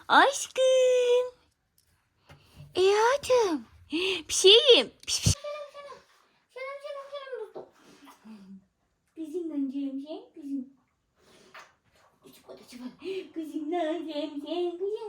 Aşkım. Hayatım. Bir şey yiyeyim. Piş piş. Kızım önceyim sen. Kızım. Kızım ne önceyim sen. Kızım.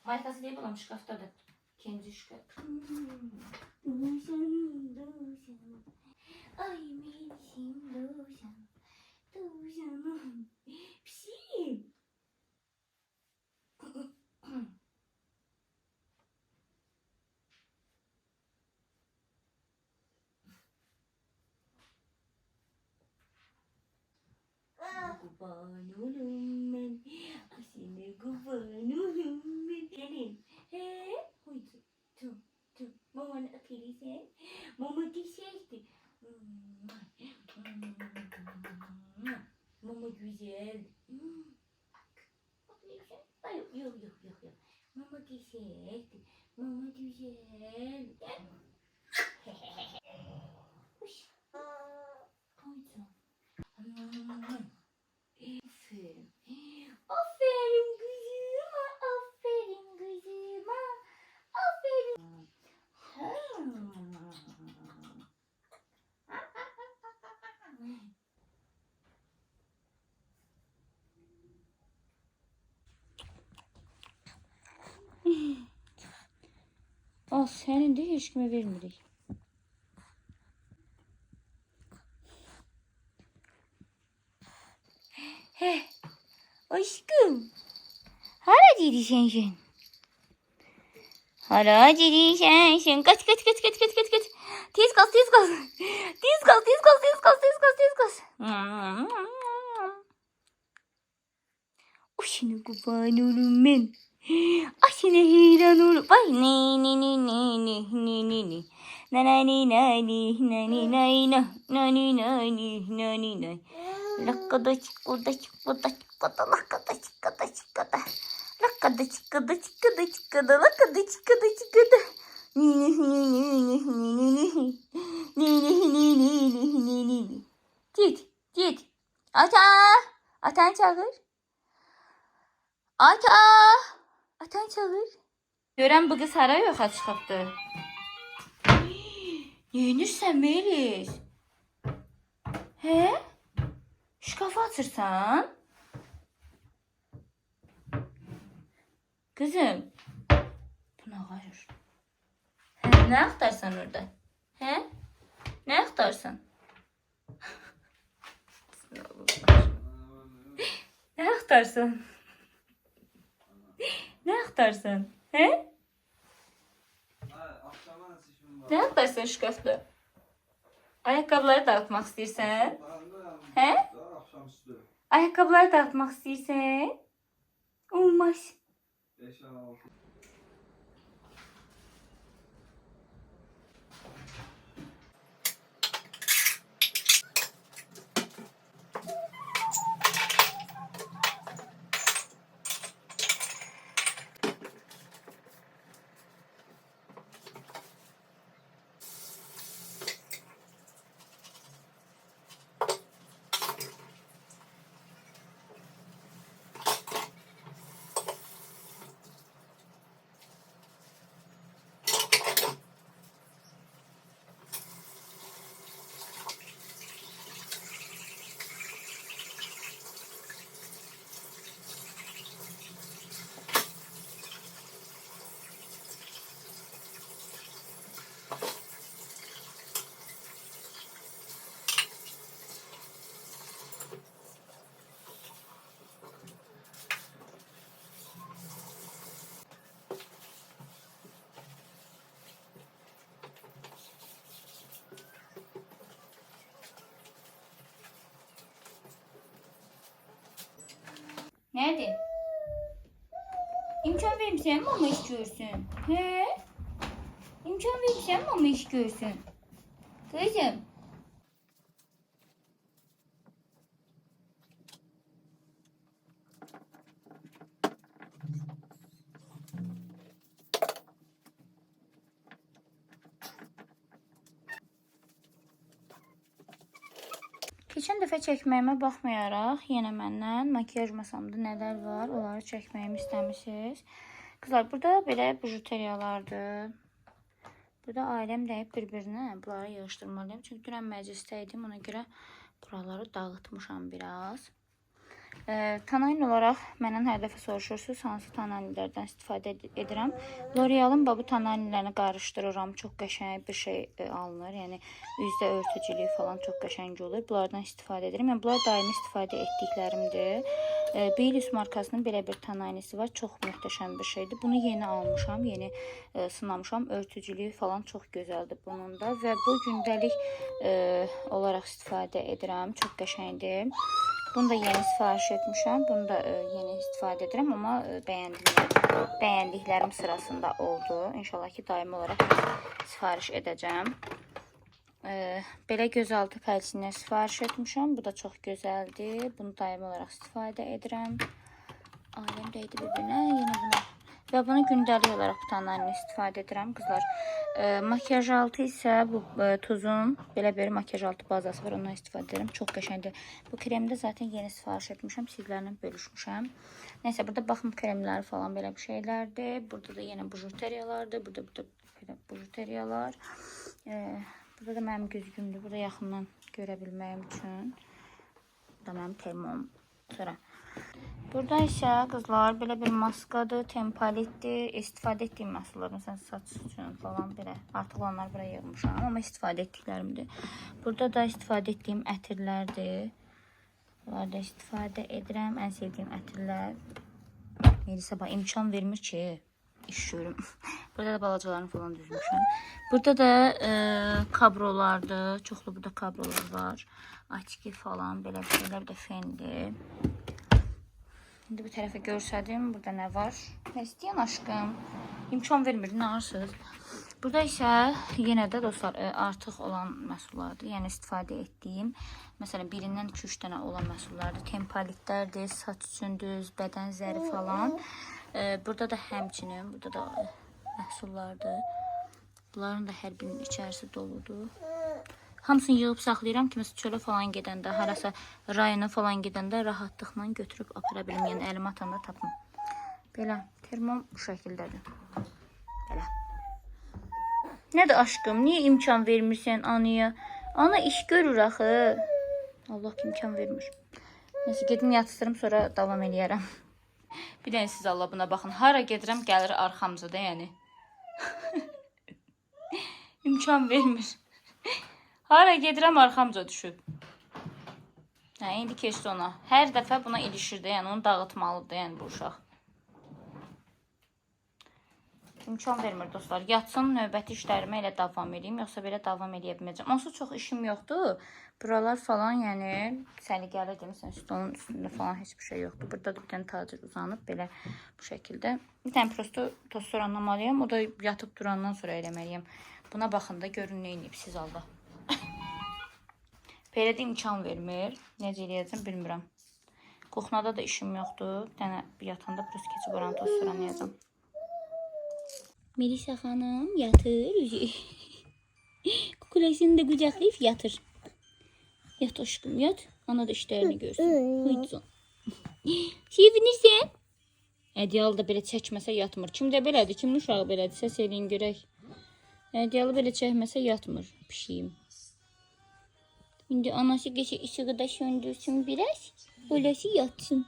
Markası değil bulan şkafta da. Kendi şkaf. Ay mevsim doğuşan. Pişim. Kurban olum ben. Asine kurban olum ben. Gelin. He? Huydu. Tum. Mamanı öperi sen. Mama geçerdi. Mama güzel. Bak ne güzel. Ay, yok. Mama geçerdi. Mama güzel. Gel. Hoş. Huydu. Aferin kızıma, aferin kızıma, aferin. Al senin de hiç kime vermedik. He, aşkım. Hala dedi sen. Hala dedi sen. Kaç. Tez kal. O şimdi kurban olurum ben. Aşine hayran olurum. Vay ne. Na. Lakada çıkkada. Lakada çıkkada. Git. Atan çağır. Atan çağır. Gören bu kız hara yok aç kaptı. Yenirsen Melis. He? Şkafa atırsan. Kızım. Buna hayır. He, ne aktarsan orada? He? Ne aktarsan? Ne aktarsan? Ne aktarsan? He? Ne aktarsan şu köfte? Ayakkabıları dağıtmak istersen? He? Ayakkabıları dağıtmak istersen? Olmaz. Nədir? İmkan vermişsən mama iş görsün. He? İmkan vermişsən mama iş görsün. Kızım. Keçən dəfə çəkməyimə baxmayaraq, yenə məndən makiyaj masamda nələr var, onları çəkməyimi istəmişsiniz. Qızlar, burada belə bijuteriyalardır. Burada ailəm dəyib bir-birinə bunları yığışdırmalıyım. Çünki dünən məclisdə idim, ona görə buraları dağıtmışam biraz. Tanayn olaraq məndən hər dəfə soruşursunuz, hansı tanaynlərdən istifadə edirəm. L'Oreal'ın bu tanaynlərini qarışdırıram. Çox qəşəng bir şey alınır. Yəni üzdə örtücülüyü falan çox qəşəng olur. Bunlardan istifadə edirəm. Yəni bunlar daimi istifadə etdiklərimdir. Baileys markasının belə bir tanaynisi var. Çox möhtəşəm bir şeydir. Bunu yeni almışam, yeni sınamışam. Örtücülüyü falan çox gözəldir bunun da və bu gündəlik olaraq istifadə edirəm. Çox qəşəngdir. Bunu da yeni sifariş etmişəm. Bunu da yeni istifadə edirəm, amma bəyəndiklərim sırasında oldu. İnşallah ki, daimi olaraq sifariş edəcəm. Belə gözaltı pəlsindən sifariş etmişəm. Bu da çox gözəldir. Bunu daimi olaraq istifadə edirəm. Ailəm dəydi bir-birinə. Yenə bunu və bunu gündəlik olaraq bu tanaynı istifadə edirəm, qızlar. Makiyaj altı isə bu tuzun belə bir makiyaj altı bazası var, ondan istifadə edirəm. Çox qəşəngdir. Bu kremdə zaten yeni sifariş etmişəm, sizlərlə bölüşmüşəm. Nəysə, burada baxım kremləri falan belə bir şeylərdir. Burada da yenə bijuteriyalardır. Burada bijuteriyalar. Burada da mənim güzgümdür. Burada yaxından görə bilməyim üçün. Bu da mənim termom. Sonra burada isə qızlar belə bir maskadır, tempalitdir. İstifadə etdiyim məhsullar, məsələn saç üçün falan belə. Artıq onları buraya yığmışam, amma istifadə etdiklərimdir. Burada da istifadə etdiyim ətirlərdir. Bunları da istifadə edirəm. Ən sevdiyim ətirlər. Melisa bax, imkan vermir ki, iş görüm. Burada da balacalarını falan düzmüşəm. Burada da kabrolardır. Çoxlu burada kabrolar var. Açki falan belə bir şeylər də fendir. Şimdi bu tərəfə görsədim. Burada nə var? Nə istəyən aşkım? İmkan vermir, nə arsınız? Burada isə yenə də dostlar artıq olan məhsullardır. Yəni istifadə etdiyim. Məsələn, birindən 2-3 dənə olan məhsullardır. Tempalitlərdir, saç üçündür, bədən zəri falan. Burada da həmçinin, burada da məhsullardır. Bunların da hər birinin içərisi doludur. Hamısını yığıb saxlayıram ki, məsələn, çölə falan gedəndə, harasa rayona falan gedəndə rahatlıqla götürüb apara bilim. Yəni, əlimə atanda tapım. Belə, termom bu şəkildədir. Belə. Nədir aşkım? Niyə imkan vermirsən anaya? Ana iş görür axı. Allah ki, imkan vermir. Neyse, gedim yatırsırım, sonra davam eləyərəm. Bir dənə siz Allah buna baxın. Hara gedirəm, gəlir arxamıza da, yəni. İmkan vermir. Hara gedirəm, arxamca düşüb. İndi keçdi ona. Hər dəfə buna ilişirdi, yəni onu dağıtmalıdır, yəni bu uşaq. İmkan vermir dostlar. Yatsın, növbəti işlərimə elə davam edeyim, yoxsa belə davam edə bilməyəcəm. Onsuz çox işim yoxdur. Buralar falan, yəni səliqəli demişsən, stolun üstündə falan heç bir şey yoxdur. Burada da bir dənə tacir uzanıb, belə bu şəkildə. Bir dənə prosto tostor anlamalıyam, o da yatıb durandan sonra eləməliyəm. Buna baxın da, görün nə eləyib siz Allah. Belə də imkan vermir. Necə eləyəcəm bilmirəm. Qoxnada da işim yoxdur. Bir dənə yatanda prosto keçib oranı tostor anlayacam. Melisa xanım yatır. Kukulasını da qucaqlayıb yatır. Yat aşkım, yat. Ana da işlərini görsün. Hıydın. Sevinirsən? Ədiyalı da belə çəkməsə yatmır. Kimdə belədir? Kimin uşağı belədir? Səs eləyin görək. Ədiyalı belə çəkməsə yatmır. Pişiyim. İndi anası geçə ışığı da söndürsün biraz. Öylesi yatsın.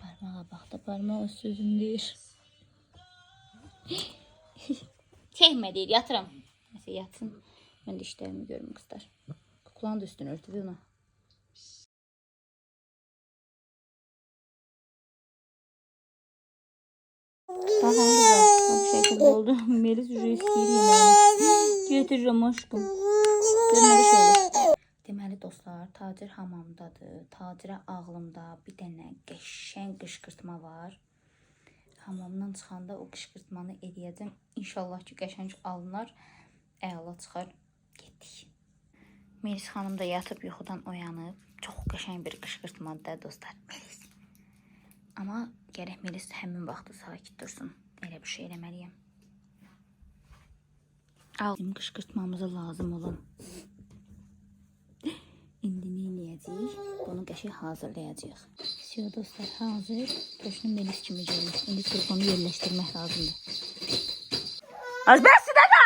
Parmağa bax da, parmağı sözüm deyir. Çəkmə deyir, yatıram. Nəsə yatsın. Mən də işlərimi görüm qızlar. Kukulanın da üstünü örtüdü ona. Baxın qızlar, bu şəkildə oldu. Melis uje istəyir yeməyi. Götürürəm aşkım. Görmə bir şey olur. Deməli dostlar, tacir hamamdadır. Tacirə ağlımda bir dənə qəşəng qışqırtma var. Hamamdan çıxanda o qışqırtmanı eləyəcəm. İnşallah ki, qəşəng alınar, əla çıxar. Getdik. Melis xanım da yatıb yuxudan oyanıb. Çox qəşəng bir qışqırtmadır da dostlar. Melis. Amma gərək Melis həmin vaxtı sakit dursun. Elə bir şey eləməliyəm. Aldım qışqırtmamıza lazım olan. İndi nə eləyəcəyik? Bunu qəşəng hazırlayacağıq. Все dostlar, hazır. Qoşunum Melis kimi gəlir. İndi telefonu yerləşdirmək lazımdır. Azbəsi də da!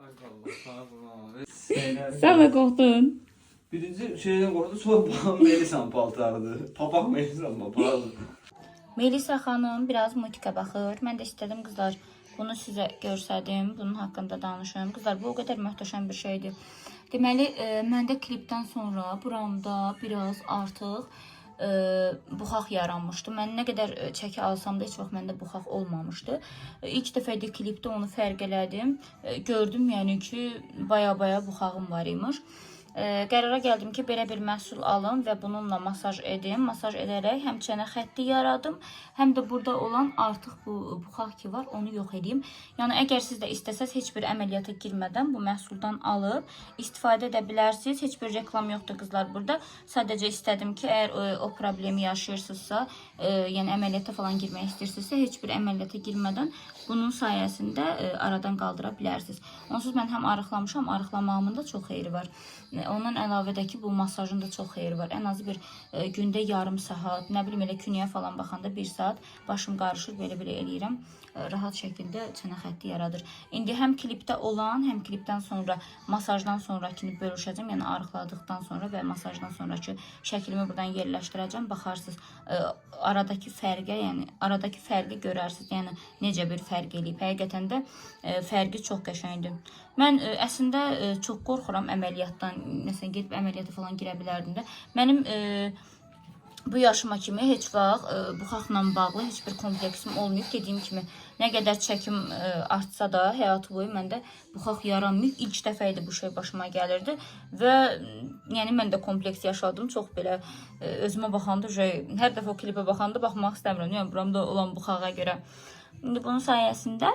Ay Allah, sana bunu. Sən də qorxdun. Birinci şeydən qorxdu, sonra Melisan paltarıdır. Papaq Melisan papaqdır. Melisa xanım biraz mutika baxır. Mən də istədim qızlar bunu sizə görsədim, bunun haqqında danışım. Qızlar, bu o qədər möhtəşəm bir şeydir. Deməli, məndə klipdən sonra buramda biraz artıq buxaq yaranmışdı. Mən nə qədər çəki alsam da heç vaxt məndə buxaq olmamışdı. İlk dəfə də klipdə onu fərq elədim. Gördüm, yəni ki, baya-baya buxağım var imiş. Qərara gəldim ki, belə bir məhsul alım və bununla masaj edim. Masaj edərək həm çənə xətti yaradım, həm də burada olan artıq bu buxaq ki var, onu yox edeyim. Yəni, əgər siz də istəsəz, heç bir əməliyyata girmədən bu məhsuldan alıb istifadə edə bilərsiniz. Heç bir reklam yoxdur qızlar burada. Sadəcə istədim ki, əgər o problemi yaşayırsınızsa, yəni əməliyyata falan girmək istəyirsinizsə, heç bir əməliyyata girmədən bunun sayəsində aradan qaldıra bilərsiniz. Onsuz mən həm arıqlamışam, arıqlamağımın da çox xeyri var. Ondan əlavə də ki, bu masajın da çox xeyri var. Ən azı bir gündə yarım saat, nə bilim, elə künyəyə falan baxanda 1 saat başım qarışır, belə-belə eləyirəm. Rahat şəkildə çənə xətti yaradır. İndi həm klipdə olan, həm klipdən sonra masajdan sonrakini bölüşəcəm. Yəni arıqladıqdan sonra və masajdan sonraki şəklimi buradan yerləşdirəcəm. Baxarsınız aradakı fərqə, yəni aradakı fərqi görərsiniz. Yəni necə bir fərq eləyib. Həqiqətən də fərqi çox qəşəngdir. Mən əslində çox qorxuram əməliyyatdan. Məsələn, gedib əməliyyata falan girə bilərdim də. Mənim bu yaşıma kimi heç vaxt buxaqla bağlı heç bir kompleksim olmayıb. Dediyim kimi, nə qədər çəkim artsa da həyatı boyu məndə buxaq yaranmayıb. İlk dəfə idi bu şey başıma gəlirdi və yəni mən də kompleks yaşadım. Çox belə özümə baxanda, hər dəfə o klipə baxanda baxmaq istəmirəm. Yəni buramda olan buxağa görə. İndi bunun sayəsində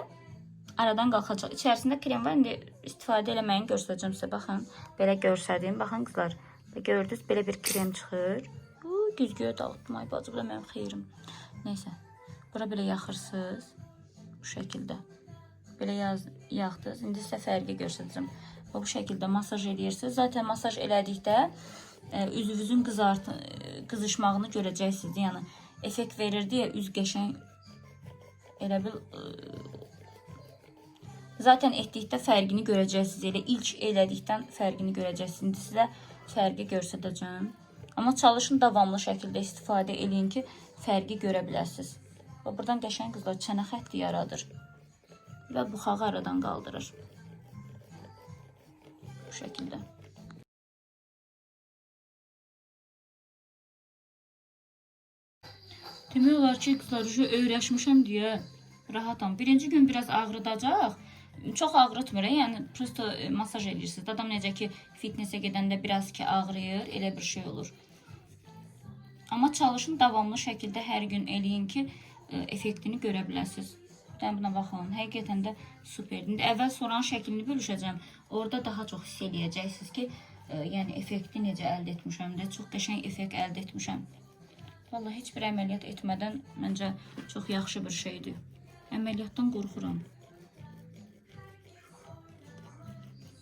aradan qalxacaq. İçərisində krem var. İndi istifadə eləməyini göstərəcəm sizə. Baxın, belə görsədim. Baxın qızlar, gördünüz, belə bir krem çıxır. Güzgüyə dağıtdım, ay bacı, bu da mənim xeyrim. Neysə, bura belə yaxırsınız, bu şəkildə. Belə yaxdınız, indi sizə fərqi göstərəcəm. Bu şəkildə masaj edirsiniz. Zaten masaj elədikdə üzünüzün qızışmağını görəcəksiniz. Yəni, effekt verirdi ya, üz qəşəng elə bil... Zaten etdikdə fərqini görəcəksiniz. Elə ilk elədikdən fərqini görəcəksiniz. İndi sizə fərqi göstərəcəm. Amma çalışın davamlı şəkildə istifadə eləyin ki, fərqi görə biləsiniz. Və buradan qəşəng qızlar çənə xətti yaradır və buxağı aradan qaldırır. Bu şəkildə. Demək olar ki, qızlar, öyrəşmişəm deyə rahatam. Birinci gün biraz ağrıdacaq. Çox ağrıtmır, yəni prosto masaj edirsiniz. Adam necə ki, fitnesə gedəndə biraz ki ağrıyır, elə bir şey olur. Amma çalışın davamlı şəkildə hər gün eləyin ki, effektini görə biləsiniz. Buna baxın, həqiqətən də superdir. İndi əvvəl soran şəklini bölüşəcəm. Orada daha çox hiss eləyəcəksiniz ki, yəni effekti necə əldə etmişəm də, çox qəşəng effekt əldə etmişəm. Vallahi heç bir əməliyyat etmədən məncə çox yaxşı bir şeydir. Əməliyyatdan qorxuram.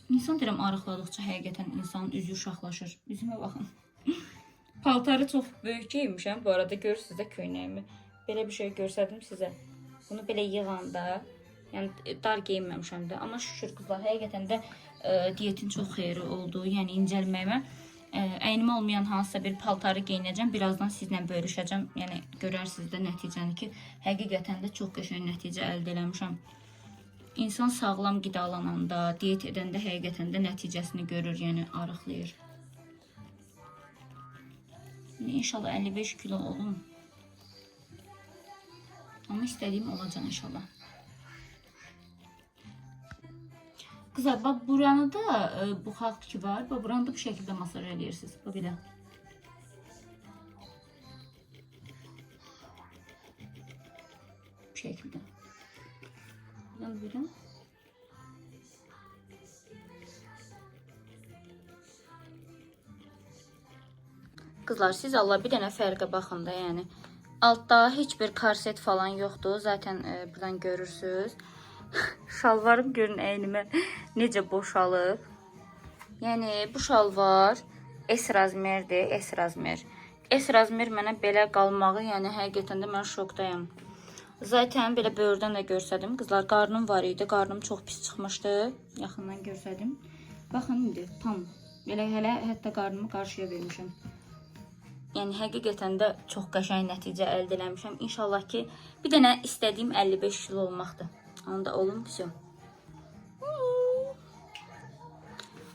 İnsan deyirəm, arıqladıqca həqiqətən insanın üzü uşaqlaşır. Üzümə baxın. Paltarı çox böyük geymişəm. Bu arada görürsünüz də köynəyimi. Belə bir şey görsədim sizə. Bunu belə yığanda, yəni dar geyinməmişəm də. Amma şükür qızlar, həqiqətən də diyetin çox xeyri oldu. Yəni incəlməyimə. Əynimə olmayan hansısa bir paltarı geyinəcəm. Birazdan sizlə bölüşəcəm. Yəni görərsiniz də nəticəni ki, həqiqətən də çox qəşəng nəticə əldə eləmişəm. İnsan sağlam qidalananda, diyet edəndə həqiqətən də nəticəsini görür, yəni arıqlayır. İnşallah 55 kilo olum. Amma istədiyim olacaq inşallah. Kızlar, bax buranı da bu xalq ki var. Bax buranı da bu şəkildə masaj edirsiniz. Bax belə. Bu şəkildə. Buradan buyurun. Kızlar, siz Allah bir dənə fərqə baxın da, yəni. Altda heç bir korset falan yoxdur. Zaten buradan görürsünüz. Şalvarım görün əynimə necə boşalıb. Yəni bu şalvar S razmerdir, S razmer. S razmer mənə belə qalmağı, yəni həqiqətən də mən şokdayım. Zaten belə böyürdən də görsədim. Qızlar, qarnım var idi. Qarnım çox pis çıxmışdı. Yaxından görsədim. Baxın indi tam belə hələ hətta qarnımı qarşıya vermişəm. Yəni həqiqətən də çox qəşəng nəticə əldə eləmişəm. İnşallah ki, bir dənə istədiyim 55 kilo olmaqdır. Onda olum, vəsə.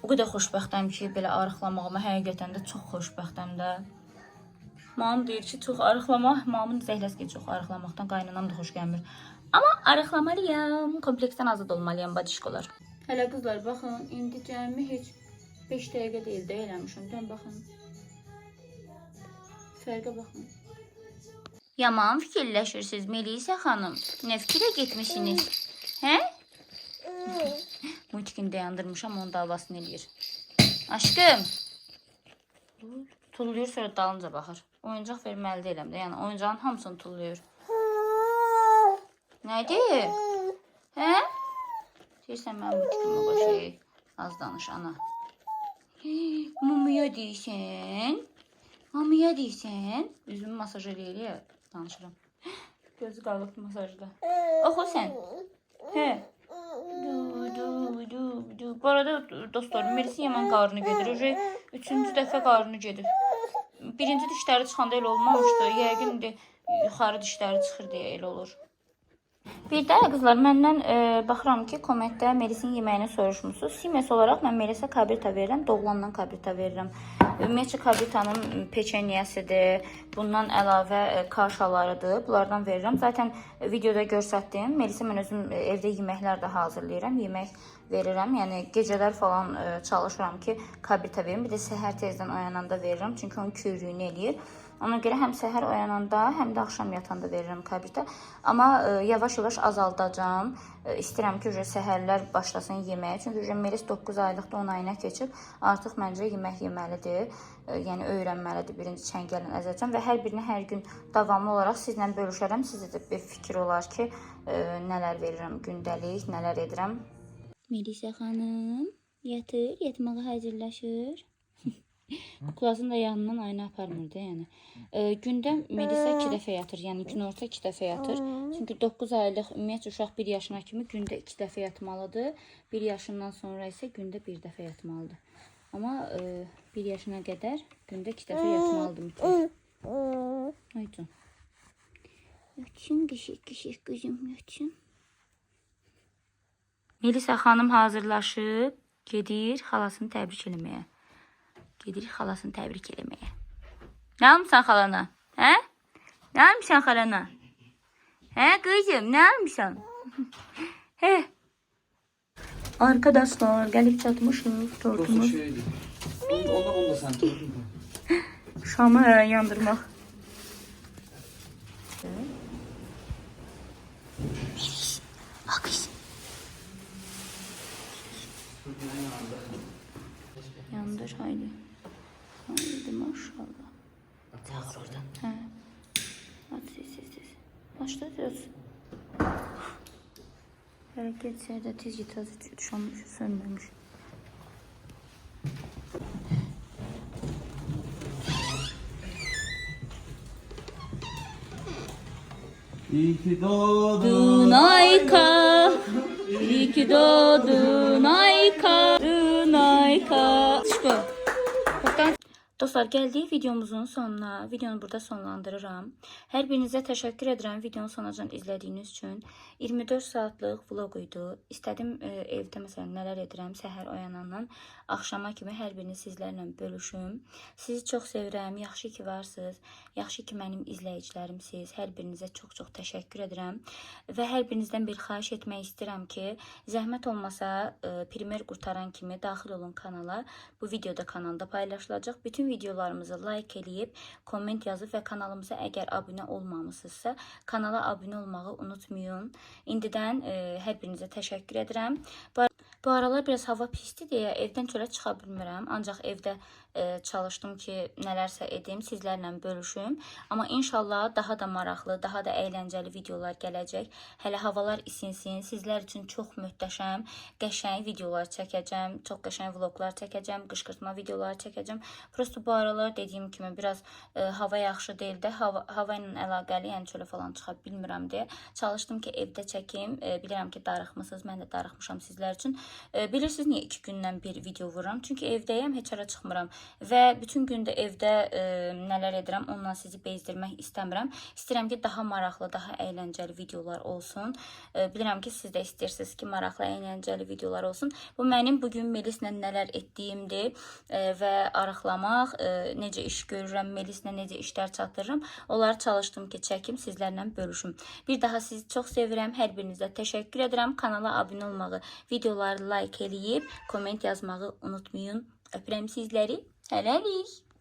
O qədər xoşbəxtəm ki, belə arıqlamağıma həqiqətən də çox xoşbəxtəm də. Mamam deyir ki, çox arıqlamaq, mamamın zəhləsi ki, çox arıqlamaqdan qaynanam da xoş gəlmir. Amma arıqlamalıyam, kompleksdən azad olmalıyam, badişkolar. Hələ qızlar, baxın, indi cəmi heç 5 dəqiqə deyil də eləmişim. Dön, baxın. Fərqə baxın. Yaman fikirləşirsiniz Melisa xanım. Nə fikirə getmişsiniz? Hə? Multikini dayandırmışam, onun davasını eləyir. Aşkım. Tulluyur, sonra dalınca baxır. Oyuncaq verməli deyiləm də, yəni oyuncağın hamısını tulluyur. Nədir? Hə? Deyirsən, mən multikimi qoşayım. Az danış, ana. Mumuya deyirsən. Mamiya deyirsən, üzümü masaj eləyir, danışıram. Gözü qalıb masajda. Oxu sən. Hə. Bu arada dostlarım, Melisin yaman qarnı gedir. Üçüncü dəfə qarnı gedir. Birinci dişləri çıxanda elə olmamışdı. Yəqin indi yuxarı dişləri çıxır deyə elə olur. Bir də qızlar, məndən baxıram ki, kommentdə Melisin yeməyini soruşmuşsunuz. Simes olaraq mən Melisa kabrita verirəm, doğulandan kabrita verirəm. Ümumiyyətcə kabritanın peçenyəsidir, bundan əlavə kaşalarıdır, bunlardan verirəm. Zaten videoda görsətdim, Melisa mən özüm evdə yeməklər də hazırlayıram, yemək verirəm. Yəni gecələr falan çalışıram ki, kabrita verim, bir də səhər tezdən oyananda verirəm, çünki onun köyrüyünü eləyir. Ona görə həm səhər oyananda, həm də axşam yatanda verirəm kabrita. Amma yavaş-yavaş azaldacağım. İstəyirəm ki, səhərlər başlasın yeməyə. Çünki Melis 9 aylıqda 10 ayına keçib. Artıq məncə yemək yeməlidir. Yəni öyrənməlidir birinci çəngəlin əzəcəm. Və hər birini hər gün davamlı olaraq sizlə bölüşərəm. Sizə də bir fikir olar ki, nələr verirəm gündəlik, nələr edirəm. Melisa xanım yatır, yatmağa hazırlaşır. Kuklazın da yanından ayna aparmırdı, yəni. Gündə Melisa 2 dəfə yatır, yəni günorta 2 dəfə yatır. Çünki 9 aylıq ümumiyyətcə uşaq 1 yaşına kimi gündə 2 dəfə yatmalıdır. 1 yaşından sonra isə gündə 1 dəfə yatmalıdır. Amma 1 yaşına qədər gündə 2 dəfə yatmalıdır. Haydi. Yatsın, qışıq qızım, yatsın. Melisa xanım hazırlaşıb, gedir xalasını təbrik eləməyə. Gedir xalasını təbrik eləməyə. Nə almışsan xalana? Hə? Nə almışsan xalana? Hə qızım, nə almışsan? Hə? Arkadaşlar, gəlib çatmışıq tortumuz. Onu da sən turdun. Şamı yandırmaq. Akış. Yandır, haydi. Haydi maşallah. Çağır oradan. Hə. Hadi ses. Başla söz. Hərəkət içərdə tez düşənmiş, sönməmiş. İyi ki doğdun Ayka. İyi ki doğdun Ayka. Ayka. Çıkı. Dostlar, gəldik videomuzun sonuna. Videonu burada sonlandırıram. Hər birinizə təşəkkür edirəm videonun sonucunu izlədiyiniz üçün. 24 saatlıq vlog idi. İstədim evdə məsələn nələr edirəm səhər oyanandan axşama kimi hər birini sizlərlə bölüşüm. Sizi çox sevirəm. Yaxşı ki varsınız. Yaxşı ki mənim izləyicilərimsiz. Hər birinizə çox-çox təşəkkür edirəm. Və hər birinizdən bir xahiş etmək istəyirəm ki, zəhmət olmasa primer qurtaran kimi daxil olun kanala. Bu videoda kanalda paylaşılacaq. Bütün videolarımızı like eləyib, komment yazıb və kanalımıza əgər abunə olmamısınızsa, kanala abunə olmağı unutmayın. İndidən hər birinizə təşəkkür edirəm. Bu aralar biraz hava pisdir deyə evdən çölə çıxa bilmirəm. Ancaq evdə çalışdım ki, nələrsə edim, sizlərlə bölüşüm. Amma inşallah daha da maraqlı, daha da əyləncəli videolar gələcək. Hələ havalar isinsin. Sizlər üçün çox möhtəşəm, qəşəng videolar çəkəcəm. Çox qəşəng vloglar çəkəcəm, qışqırtma videolar çəkəcəm. Prosto bu aralar dediyim kimi biraz hava yaxşı deyil də, hava ilə əlaqəli, yəni çölə falan çıxa bilmirəm deyə çalışdım ki, evdə çəkim. Bilirəm ki, darıxmısınız, mən də darıxmışam sizlər üçün. Bilirsiniz niyə 2 gündən bir video vururam? Çünki evdəyəm, heç ara çıxmıram və bütün gün də evdə nələr edirəm, ondan sizi bezdirmək istəmirəm. İstəyirəm ki, daha maraqlı, daha əyləncəli videolar olsun. Bilirəm ki, siz də istəyirsiniz ki, maraqlı, əyləncəli videolar olsun. Bu mənim bugün Melislə nələr etdiyimdir və arıqlamaq, necə iş görürəm, Melislə necə işlər çatdırıram. Onları çalışdım ki, çəkim, sizlərlə bölüşüm. Bir daha sizi çox sevirəm. Hər birinizə təşəkkür edirəm. Kanala abunə olmağı, videoları like eləyib, komment yazmağı unutmayın. Öpürəm sizləri. Hələlik.